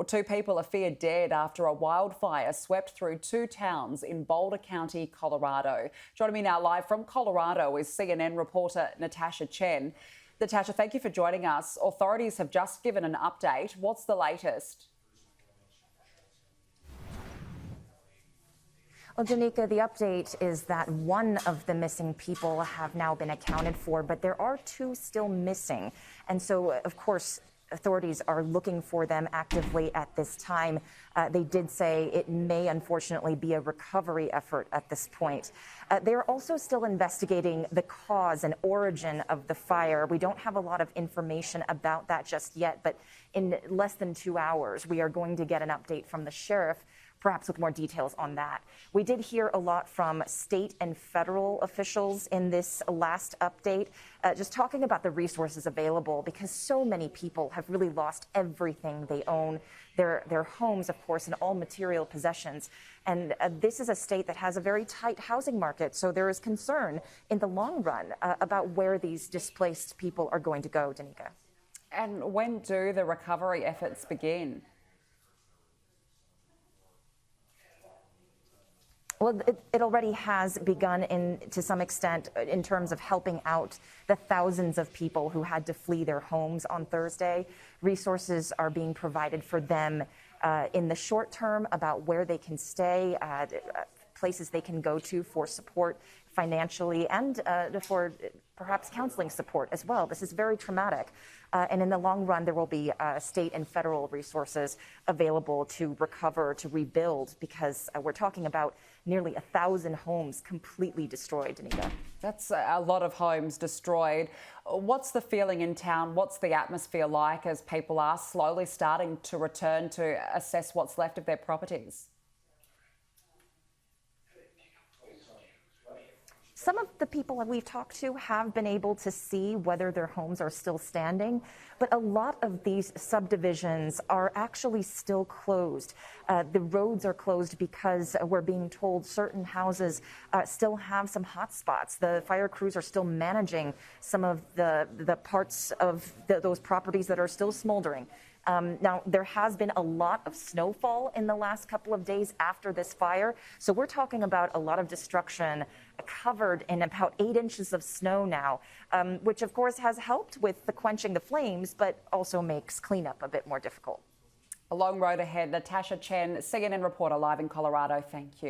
Well, two people are feared dead after a wildfire swept through two towns in Boulder County, Colorado. Joining me now live from Colorado is CNN reporter Natasha Chen. Natasha, thank you for joining us. Authorities have just given an update. What's the latest? Well, Danica, the update is that one of the missing people have now been accounted for, but there are two still missing. And so, of course, authorities are looking for them actively at this time. They did say it may unfortunately be a recovery effort at this point. They're also still investigating the cause and origin of the fire. We don't have a lot of information about that just yet, but in less than 2 hours, we are going to get an update from the sheriff, perhaps with more details on that. We did hear a lot from state and federal officials in this last update, just talking about the resources available, because so many people have really lost everything they own, their homes, of course, and all material possessions. And this is a state that has a very tight housing market, so there is concern in the long run about where these displaced people are going to go, Danica. And when do the recovery efforts begin? Well, it already has begun to some extent in terms of helping out the thousands of people who had to flee their homes on Thursday. Resources are being provided for them in the short term about where they can stay, places they can go to for support financially and for perhaps counseling support as well. This is very traumatic. And in the long run, there will be state and federal resources available to recover, to rebuild, because we're talking about nearly 1,000 homes completely destroyed, Danica. That's a lot of homes destroyed. What's the feeling in town? What's the atmosphere like as people are slowly starting to return to assess what's left of their properties? Some of the people that we've talked to have been able to see whether their homes are still standing, but a lot of these subdivisions are actually still closed. The roads are closed because we're being told certain houses still have some hot spots. The fire crews are still managing some of the parts of those properties that are still smoldering. Now, there has been a lot of snowfall in the last couple of days after this fire, so we're talking about a lot of destruction covered in about 8 inches of snow now, which of course has helped with the quenching the flames, but also makes cleanup a bit more difficult. A long road ahead. Natasha Chen, CNN reporter live in Colorado. Thank you.